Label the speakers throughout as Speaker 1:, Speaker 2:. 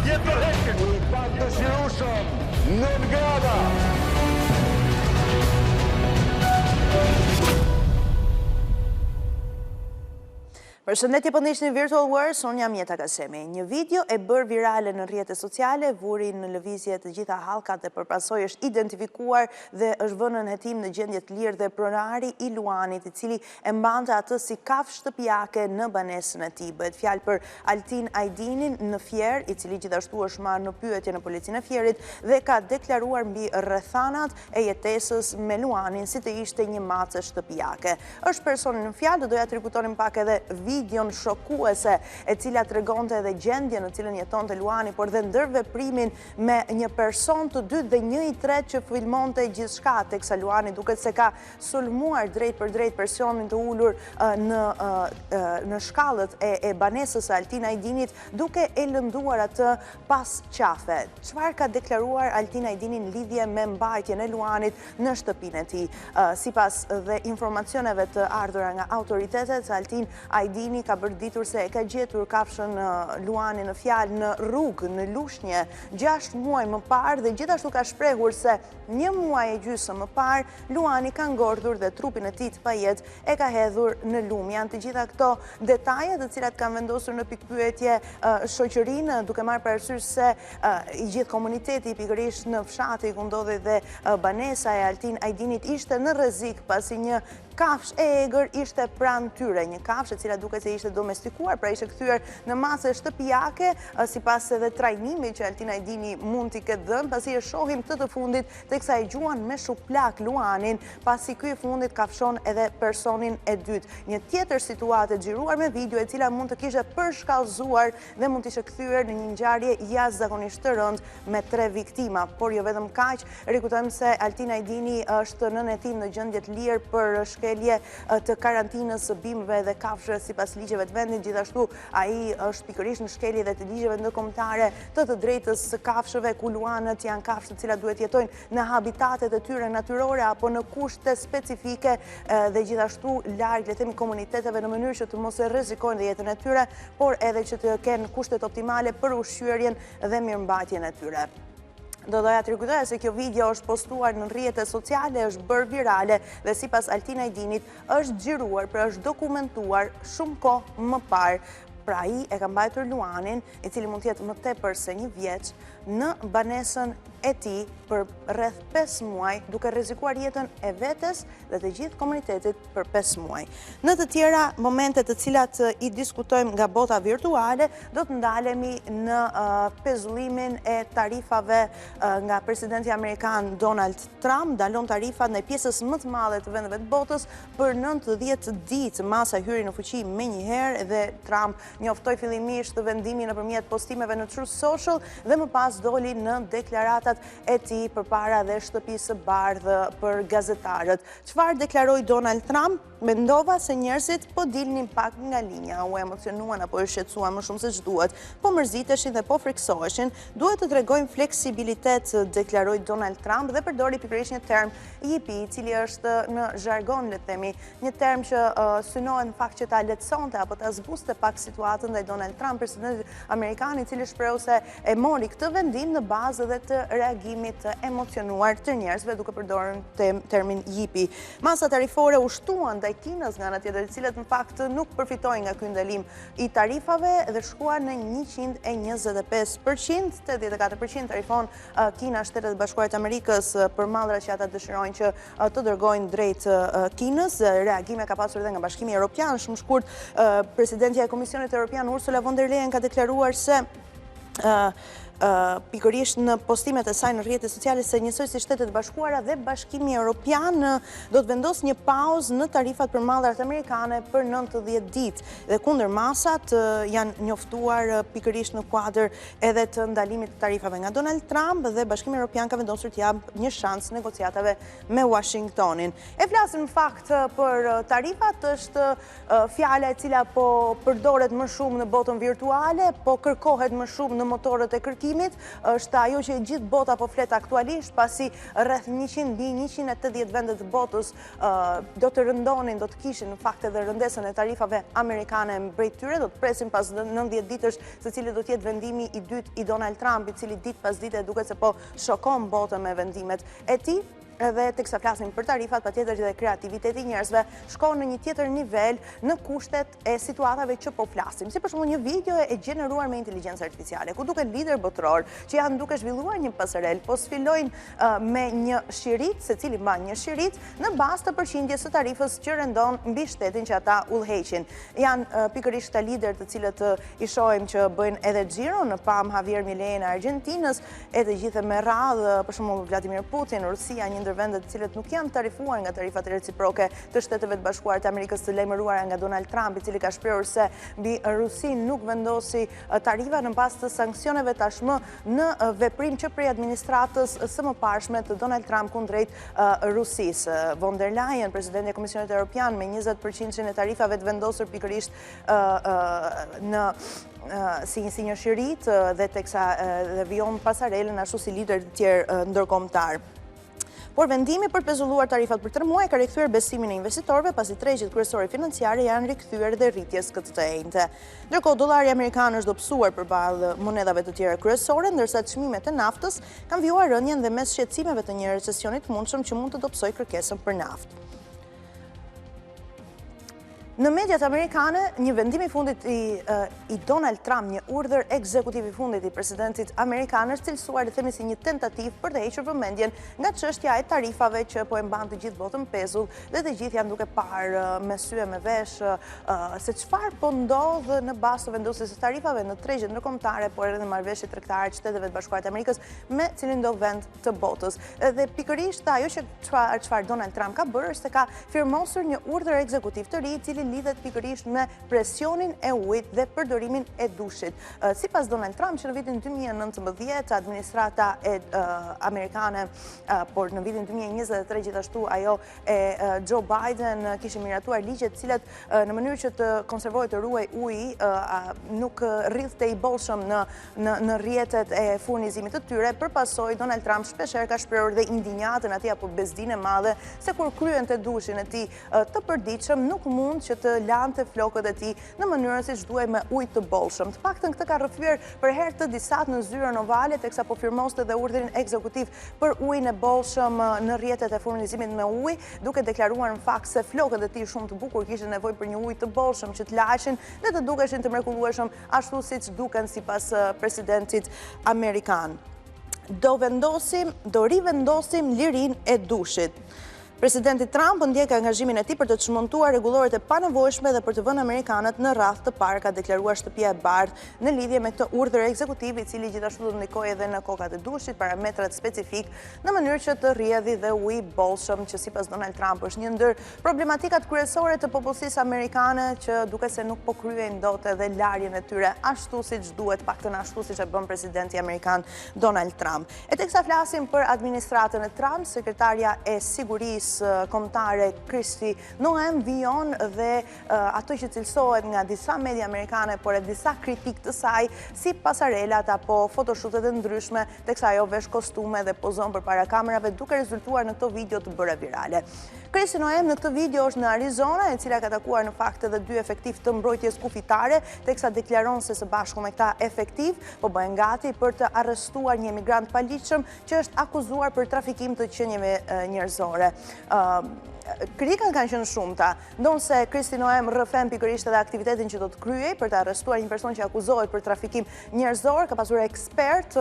Speaker 1: jetë tërhequr.
Speaker 2: I pak dëshirueshëm, 9 grada.
Speaker 3: Përshëndetje po ndihni Virtual World, unë jam Jeta Kasemi. Një video e bërë virale në rrjetet sociale, vuri në lëvizje të gjitha hallkat dhe përpasoj është identifikuar dhe është vënë në hetim në gjendje të lirë dhe pronari i Luanit, i cili e mbante atë si kafshë shtëpiake në banesën e tij. Bëhet fjalë për Altin Ajdinin në Fier, i cili gjithashtu është marrë në pyetje në policinë e Fierit dhe ka deklaruar mbi rrethanat e jetesës me Luanin si të ishte një mace shtëpiake. Është personi në fjalë, doja të ripetonim pak edhe videon shokuese e cila tregonte edhe gjendjen në cilën jetonte Luani, por dhe ndërveprimin me një person të dytë dhe një i tretë që filmonte gjithçka, teksa Luani duket se ka sulmuar drejt për drejt personin të ulur në shkallët e banesës së Altin Ajdinit, duke e lënduar atë pas qafe. Çfarë ka deklaruar Altin Ajdini në lidhje me mbajtjen e Luanit në shtëpinë e tij? Sipas dhe informacioneve të ardhura nga autoritetet, Altin Ajdini ka bërditur se e ka gjetur kafshën Luani në fjalë në rrugë, në lushnje, 6 muaj më parë dhe gjithashtu ka shprehur se 1 muaj e gjysmë më parë Luani ka ngordhur dhe trupin e tij të pajet e ka hedhur në lum. Janë të gjitha këto detaje të cilat kanë vendosur në pikpyetje shoqërinë, duke marrë parasysh se i gjithë komuniteti pikërisht në fshati ku ndodhej dhe banesa e Altin Ajdinit ishte në rrezik pasi një kafshë e egër ishte pranë tyre, një kafshë e cila duket se ishte domestikuar, pra ishte kthyer në mace shtëpiake, sipas edhe trajnimit që Altin Ajdini mund t'i ketë dhënë, pasi e shohim të fundit teksa e gjuan me shuplak Luanin, pasi ky i fundit kafshon edhe personin e dytë. Një tjetër situatë e xhiruar me video e cila mund të kishte përshkallëzuar dhe mund të ishte kthyer në një ngjarje jashtëzakonisht të rëndë me 3 viktima, por jo vetëm kaq, rikujtojmë se Altin Ajdini është në hetim në gjendje të lirë për shkelje të karantinës së bimëve dhe kafshëve sipas ligjeve të vendit. Gjithashtu ai është pikërisht në shkelje dhe të ligjeve ndërkombëtare të drejtës së kafshëve, ku luanët janë kafshë të cilat duhet jetojnë në habitatet e tyre natyrore apo në kushte specifike dhe gjithashtu larg, le të themi, komuniteteve në mënyrë që të mos e rrezikojnë dhe jetën e tyre, por edhe që të kenë kushtet optimale për ushqyerjen dhe mirëmbajtjen e tyre. Do doja të rikujtoja se kjo video është postuar në rrjetet sociale, është bërë virale dhe sipas Altin Ajdinit është xhiruar, pra është dokumentuar shumë kohë më parë. Pra ai e ka mbajtur Luanin, i cili mund të jetë më tepër se 1 vjeç, në banesën e tij për rreth 5 muaj, duke rrezikuar jetën e vetes dhe të gjithë komunitetit për 5 muaj. Në të tjera momente të cilat i diskutojmë nga bota virtuale, do të ndalemi në pezullimin e tarifave nga presidenti amerikan Donald Trump. Dalon tarifat në pjesës më të madhe të vendeve të botës për 90 ditë. Masa hyri në fuqi menjëherë dhe Trump njoftoi fillimisht vendimin nëpërmjet postimeve në Truth Social dhe më pas doli në deklaratat e tij përpara dhe shtëpisë së bardhë për gazetarët. Çfarë deklaroi Donald Trump? Mendova se njerëzit po dilnin pak nga linja, u emocionuan apo u shqetësuan më shumë se ç'duhet, po mërziteshin dhe po friksoheshin. Duhet të tregojmë fleksibilitet, deklaroi Donald Trump dhe përdori pikërisht një term yippie, i cili është në zhargon, le të themi, një term që synohet në fakt që ta lehtësonte apo ta zbuste pak situatën ndaj Donald Trump, presidenti amerikan, i cili shprehu se e mori këtë vendim në bazë edhe të reagimit të emocionuar të njerëzve duke përdorur termin yippie. Masa tarifore u shtuan ndaj Kinës nga ana tjetër, të cilët në fakt nuk përfitojnë nga ky ndalim i tarifave dhe shkuan në 125%, 84% tarifon Kina Shtetet e Bashkuara të Amerikës për mallrat që ata dëshirojnë që të dërgojnë drejt Kinës. Reagime ka pasur edhe nga Bashkimi Evropian. Shumë shkurt, presidentja e Komisionit Evropian Ursula von der Leyen ka deklaruar se pikërisht në postimet e saj në rrjetet sociale se njësoj si Shtetet e Bashkuara dhe Bashkimi Evropian do të vendos një pauzë në tarifat për mallrat amerikane për 90 ditë dhe kundër masat janë njoftuar pikërisht në kuadër edhe të ndalimit të tarifave nga Donald Trump dhe Bashkimi Evropian ka vendosur të japë një shans negociatave me Washingtonin. E flasim në fakt për tarifat, është fjala e cila po përdoret më shumë në botën virtuale, po kërkohet më shumë në motorët e kërkimit shkimit është ajo që gjithë bota po flet aktualisht, pasi rreth 180 vendet të botës do të rëndonin, do të kishin në fakt edhe rëndesën e tarifave amerikane mbrojtje tyre, do të presim pas 90 ditësh se cili do të jetë vendimi i dytë i Donald Trump, i cili ditë pas dite duket se po shokon botën me vendimet e tij. Edhe teksa flasim për tarifat, patjetër që kreativiteti i njerëzve shkon në një tjetër nivel në kushtet e situatave që po flasim. Si për shembull një video e gjeneruar me inteligjencë artificiale, ku duket lider botror që janë duke zhvilluar një pasarel, po sfilojnë me një shirit, secili mban një shirit në bazë të përqindjes së tarifës që rëndon mbi shtetin që ata udhëheqin. Janë pikërisht këta lider të cilët i shohim që bëjnë edhe xhiro në pam Javier Milei në Argentinës, edhe gjithë me radhë, për shembull Vladimir Putin, Rusia, një ndër vendet të cilët nuk janë tarifuar nga tarifat reciproke të Shteteve të Bashkuara të Amerikës të lajmëruara nga Donald Trump, i cili ka shprehur se mbi Rusin nuk vendosi tarifa në bazë të sanksioneve tashmë në veprim që prej administratës së mëparshme të Donald Trump kundrejt Rusisë. Von der Leyen, presidenti i Komisionit Evropian, me 20% e tarifave të vendosur pikërisht në si një shirit dhe teksa dhe vijon pasarelën ashtu si lider të tjerë ndërkombëtar. Por vendimi për pezulluar tarifat për 3 muaj ka rikthyer besimin e investitorëve pasi tregjet kryesore financiare janë rikthyer dhe rritjes këtë të njëjtë. Ndërkohë dollari amerikan është dobësuar përballë monedhave të tjera kryesore, ndërsa çmimet e naftës kanë vijuar rënjen dhe mes shqetësimeve të një recesionit të mundshëm që mund të dobësojë kërkesën për naftë. Në mediat amerikane, një vendim i fundit i Donald Trump, një urdhër ekzekutiv i fundit i presidentit amerikan është cilësuar, themi si një tentativë për të hequr vëmendjen nga çështja e tarifave që po e mban të gjithë botën pezull dhe të gjithë janë duke parë me sy e me vesh se çfarë po ndodh në bazë të vendosjes së tarifave në tregjet ndërkombëtare, por edhe marrëveshjet tregtare të Shteteve të Bashkuara të Amerikës me cilin do vend të botës. Dhe pikërisht ajo që çfarë Donald Trump ka bërë është se ka firmosur një urdhër ekzekutiv të ri, i cili lidhet pikërisht me presionin e ujit dhe përdorimin e dushit. Sipas Donald Trump, që në vitin 2019 administrata amerikane, por në vitin 2023 gjithashtu ajo e Joe Biden kishte miratuar ligje të cilat në mënyrë që të konservohet të ruaj uji nuk rrithte i bollshëm në rrjetet e furnizimit të tyre. Përpasoj Donald Trump shpeshherë ka shprehur dhe indinjatën atij apo bezdinë e madhe se kur kryente dushin e tij të përditshëm nuk mund që të lante flokët e tij në mënyrën siç duhej me ujë të bollshëm. Të paktën këtë ka rrëfyer për herë të disat në zyrën ovale teksa po firmoste dhe urdhrin ekzekutiv për ujin e bollshëm në rrjetet e furnizimit me ujë, duke deklaruar në fakt se flokët e tij shumë të bukur kishin nevojë për një ujë të bollshëm që të lahen dhe të dukeshin të mrekullueshëm ashtu siç duken sipas presidentit amerikan. Do rivendosim lirinë e dushit. Presidenti Trump ndjek angazhimin e tij për të çmontuar rregulloret e panevojshme dhe për të vënë amerikanët në radhë të parë, ka deklaruar Shtëpia e Bardhë në lidhje me këtë urdhër ekzekutiv, i cili gjithashtu do ndikojë edhe në kokat e dushit, parametrat specifik në mënyrë që të rrjedhë dhe ujë bollshëm, që sipas Donald Trump është një ndër problematikat kryesore të popullsisë amerikane, që duket se nuk po kryejnë dot edhe larjen e tyre ashtu siç duhet, paktën ashtu siç e bën presidenti amerikan Donald Trump. E teksa flasim për administratën e Trump, sekretarja e sigurisë kombëtare Kristi Noem vijon dhe ato që cilësohet nga disa media amerikane, por e disa kritik të saj si pasarelat apo photoshutet e ndryshme, teksa ajo vesh kostume dhe pozon përpara kamerave, duke rezultuar në këto video të bëra virale. Kristi Noem në këtë video është në Arizona, e cila ka takuar në fakt edhe 2 efektiv të mbrojtjes kufitare, teksa deklaron se së bashku me këta efektiv po bëhen gati për të arrestuar një emigrant paligjshëm që është akuzuar për trafikim të qenieve njerëzore. Kritikat kanë qenë shumëta, ndonse Kristi Noem rrëfen pikërisht edhe aktivitetin që do të kryej për të arrestuar një person që akuzohet për trafikim njerëzor, ka pasur ekspert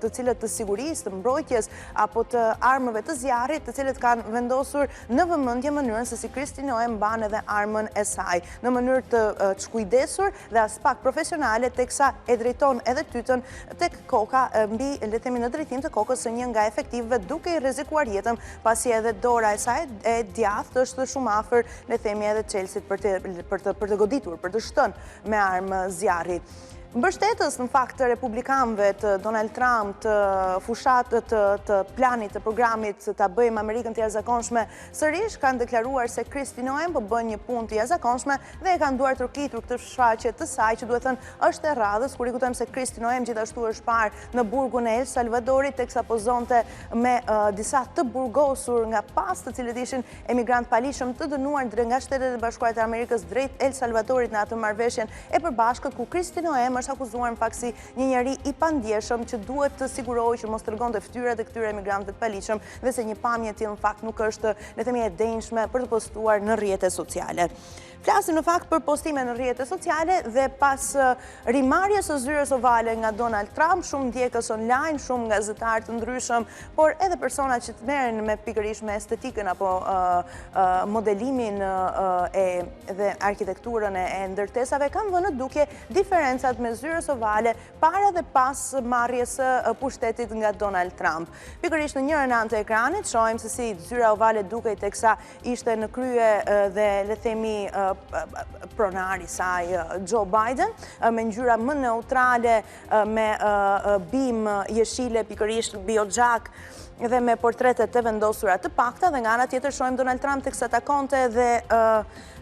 Speaker 3: të cilët të sigurisë, të mbrojtjes apo të armëve të zjarrit, të cilët kanë vendosur në vëmendje mënyrën se si Kristi Noem mban edhe armën e saj, në mënyrë të çkujdesur dhe as pak profesionale, teksa e drejton edhe tytën tek koka mbi, le të themi, në drejtim të kokës së një nga efektivëve, duke i rrezikuar jetën, pasi edhe dora e saj e djathtë është shumë afër, le themi, edhe Chelsea për të goditur, për të shtënë me armë zjarri. Mbështetës në fakt të republikanëve të Donald Trump të fushatët të planit të programit të bëjmë Amerikën të jashtëzakonshme sërish kanë deklaruar se Kristi Noem po bën një punë të jashtëzakonshme dhe e kanë duar tërkitur këtë shfaqje të saj që duhet thënë është e radhës, kur i kujtojmë se Kristi Noem gjithashtu është parë në burgun e El Salvadorit teksa pozonte me disa të burgosur nga pas të cilët ishin emigrant palishëm të dënuar nga Shtetet e Bashkuara të Amerikës drejt El Salvadorit në atë marrëveshjen e përbashkët ku Kristi Noem është akuzuar në fakt si një njeri i pandjeshëm që duhet të sigurojë që mos tregonte fytyrat e këtyre emigrantëve të palishëm dhe se një pamje e tillë në fakt nuk është, le të themi, e denjshme për të postuar në rrjetet sociale. Flasim në fakt për postime në rrjetet sociale dhe pas rimarrjes së zyrës ovale nga Donald Trump, shumë ndjekës online, shumë gazetarë të ndryshëm, por edhe persona që të merren me pikërisht me estetikën apo modelimin dhe arkitekturën e ndërtesave kanë vënë në dukje diferencat me zyrës ovale para dhe pas marrjes së pushtetit nga Donald Trump. Pikërisht në njërën anë të ekranit shohim se si zyra ovale dukej teksa ishte në krye dhe le themi pronari saj Joe Biden me ngjyra më neutrale me bim jeshile pikërisht biogjak dhe me portretet të vendosura të pakta dhe nga ana tjetër shohim Donald Trump teksa takonte dhe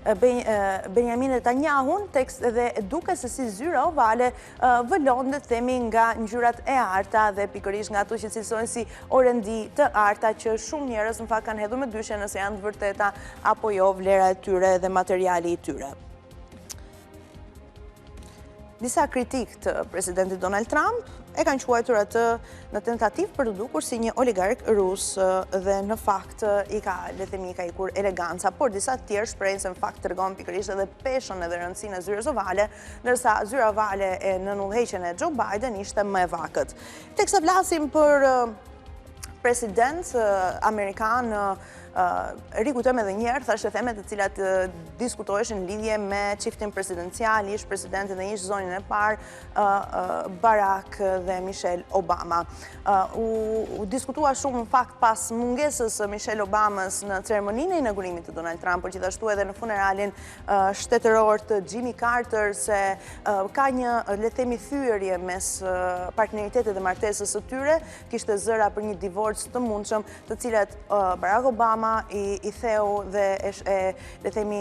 Speaker 3: Benjamin Netanyahun dhe duke se si zyra ovale vëlon dhe themi nga ngjyrat e arta dhe pikërisht nga ato që cilësojnë si orendi të arta që shumë njerëz në fakt kanë hedhur me dyshje nëse janë të vërteta apo jo vlera e tyre dhe materiali i tyre. Disa kritik të presidentit Donald Trump e kanë quajtur atë në tentativë për të dukur si një oligark rus dhe në fakt i ka, le themi, i ka ikur eleganca, por disa të tjerë shprehin se në fakt tregon pikërisht edhe peshën edhe rëndësinë e zyrës ovale, ndërsa zyra ovale në udhëheqjen e Joe Biden ishte më e vakët. Teksa flasim për president amerikan, rikujtojmë edhe njerë, thashë themet të cilat diskutoheshin në lidhje me çiftin presidencial, ish presidentin dhe ish zonin e parë, Barack dhe Michelle Obama. U diskutua shumë në fakt pas mungesës Michelle Obamas në ceremoninë e inaugurimit të Donald Trump, por gjithashtu edhe në funeralin shtetëror të Jimmy Carter, se ka një, le të themi, thyerje mes partneritetit dhe martesës së tyre, kishte zëra për një divorc të mundshëm, të cilat Barack Obama i theu dhe le themi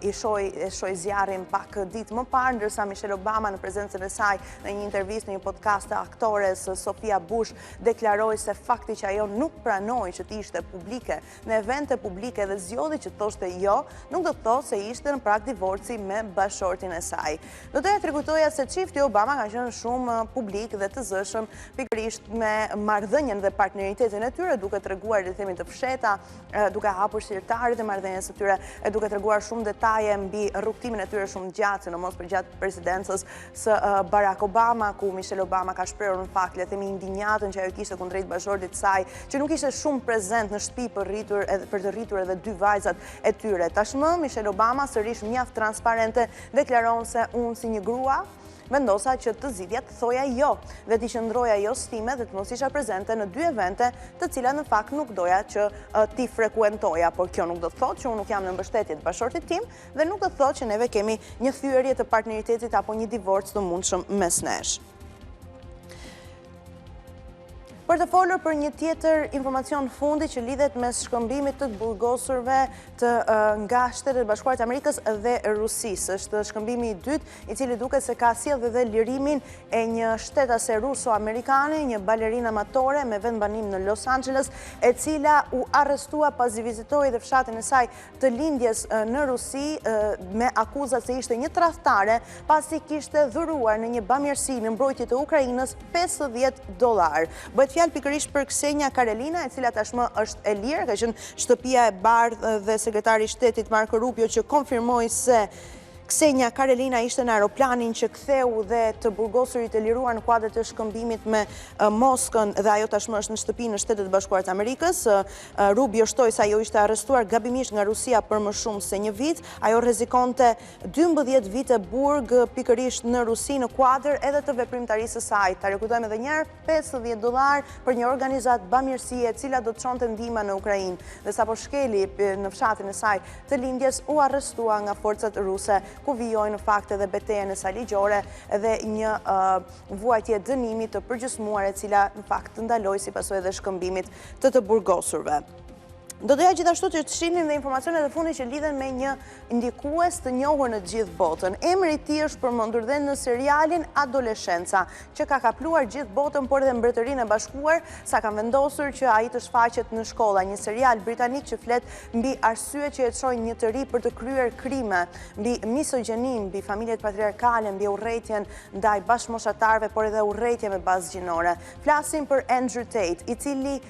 Speaker 3: i shoj zjarrin pak ditë më parë, ndërsa Michelle Obama në prezencën e saj në një intervistë në një podcast të aktores Sophia Bush deklaroi se fakti që ajo nuk pranoi që të ishte publike në evente publike dhe zgjodhi që thoshte jo, nuk do të thotë se ishte në prag divorci me bashortin e saj. Do të rikujtoja se çifti Obama ka qenë shumë publik dhe të zëshëm pikërisht me marrëdhënien dhe partneritetin e tyre, duke treguar, le të themi, të fsheta, duke hapur shirtarit e marrëdhënies së tyre, duke treguar shumë detaje mbi rrugtimin e tyre shumë gjatë, sidomos për gjatë presidencës së Barack Obama, ku Michelle Obama ka shprehur në fakt, le të themi, indignatën që ajo kishte kundrejt bashortit të saj, që nuk ishte shumë prezent në shtëpi për të rritur edhe dy vajzat e tyre. Tashmë Michelle Obama sërish mjaft transparente deklaron se unë si një grua vendosa që të zgjidhja të thoja jo dhe të qëndroja jo stime dhe të mos isha prezente në dy evente të cilat në fakt nuk doja që ti frekuentoja, por kjo nuk do të thotë që unë nuk jam në mbështetje të bashortit tim dhe nuk do të thotë që neve kemi një thyerje të partneritetit apo një divorc të mundshëm mes nesh. Për të folur për një tjetër informacion fundi që lidhet mes shkëmbimit të burgosurve nga Shtetet e Bashkuara të Amerikës dhe Rusisë. Është shkëmbimi i dytë i cili duket se ka sjellë dhe lirimin e një shtetase ruso-amerikane, një balerinë amatore me vendbanim në Los Angeles, e cila u arrestua pasi vizitoi dhe fshatin e saj të lindjes në Rusi me akuzat se ishte një tradhtare pasi kishte dhuruar në një bamirësi në mbrojtje të Ukrainës $50. Fjalë pikërisht për Ksenia Karelina, e cila tashmë është e lirë, ka qenë shtëpia e bardhë dhe sekretari i shtetit Marco Rubio që konfirmoi se Ksenia Karelina ishte në aeroplanin që ktheu dhe të burgosurit e liruar në kuadër të shkëmbimit me Moskën dhe ajo tashmë është në shtëpi në Shtetet e Bashkuara të Amerikës. Rubio shtoi se ajo ishte arrestuar gabimisht nga Rusia për më shumë se një vit. Ajo rrezikonte 12 vite burg pikërisht në Rusi në kuadër edhe të veprimtarisë së saj. Ta rikujtojmë edhe një herë, $50 për një organizatë bamirësie e cila do të çonte ndihmë në Ukrainë. Dhe sapo shkeli në fshatin e saj të lindjes u arrestua nga forcat ruse ku vijojnë në fakt edhe betejën e saj ligjore dhe një vuajtje dënimi të përgjysmuar e cila në fakt ndaloi si pasojë edhe shkëmbimit të burgosurve. Do doja gjithashtu që të shihnim dhe informacionet e fundit që lidhen me një ndikues të njohur në gjithë botën. Emri i tij është përmendur dhe në serialin Adoleshenca, që ka kapluar gjithë botën, por edhe Mbretërinë e Bashkuar, sa kanë vendosur që ai të shfaqet në shkolla, një serial britanik që flet mbi arsyet që e çojnë një të ri për të kryer krime, mbi misogjenin, mbi familjet patriarkale, mbi urrëtitjen ndaj bashkëmoshatarëve, por edhe urrëtitje me bazë gjinore. Flasim për Andrew Tate,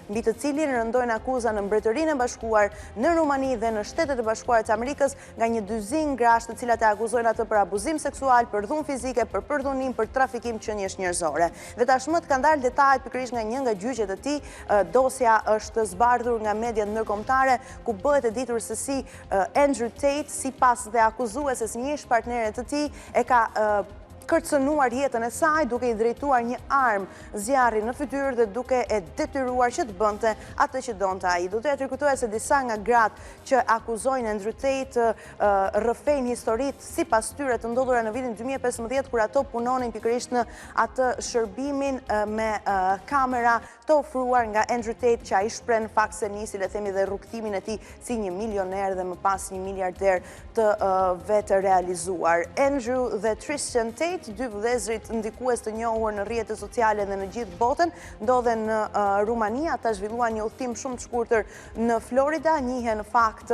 Speaker 3: mbi të cilin rëndojnë akuza në Mbretërinë e Bashkuar, në Rumani dhe në Shtetet e Bashkuara të Amerikës nga një dyzinë grash të cilat e akuzojnë atë për abuzim seksual, për dhunë fizike, për përdhunim, për trafikim qenies njerëzore. Dhe tashmë të kanë dalë detajet pikërisht nga një nga gjyqet e tij. Dosja është zbardhur nga mediat ndërkombëtare ku bëhet e ditur se si Andrew Tate, sipas dhe akuzueses një ish partnere të tij, e ka kërcënuar jetën e saj duke i drejtuar një armë zjarri në fytyrë dhe duke e detyruar që të bënte atë që donte ai. Do t'ja trikutoja se disa nga gratë që akuzojnë Andrew Tate rrëfejnë historitë sipas tyre të ndodhura në vitin 2015 kur ato punonin pikërisht në atë shërbimin me kamera të ofruar nga Andrew Tate, që ai shpreh në fakt se nisi le themi dhe rrugtimin e tij si një milioner dhe më pas një miliarder të vetë realizuar. Andrew dhe Tristan Tate, dy vëllezërit ndikues të njohur në rrjetet sociale dhe në gjithë botën, ndodhen në Rumani. Ata zhvilluan një udhtim shumë të shkurtër në Florida, njihen në fakt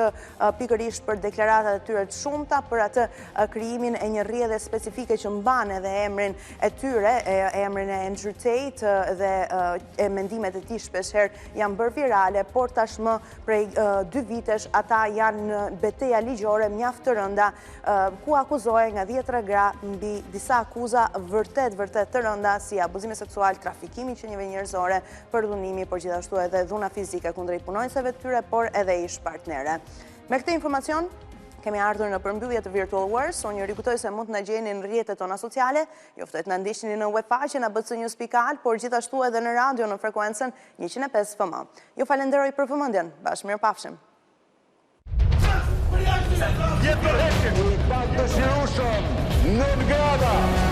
Speaker 3: pikërisht për deklaratat e tyre të shumta, për atë krijimin e një rrjedhe specifike që mban edhe emrin e tyre, emrin e Andrew Tate dhe mendimet e tij shpeshherë janë bërë virale, por tashmë prej 2 vitesh ata janë në betejë ligjore mjaft të rënda ku akuzohen nga 10 gra mbi disa akuza vërtet të rënda si abuzimi seksual, trafikimi qenieve njerëzore, përdhunimi, por gjithashtu edhe dhuna fizike kundrejt punonjësve të tyre, por edhe ish partnere. Me këtë informacion kemi ardhur në përmbyllje të Virtual Wars. Unë ju rikujtoj se mund të na gjeni në rrjetet tona sociale, ju ftoj të na ndiqni në webfaqen abcnews.al, por gjithashtu edhe në radio në frekuencën 105 FM. Ju falenderoj për vëmendjen. Bashkëmirëpafshim.
Speaker 2: I pak dëshirueshëm, non grata.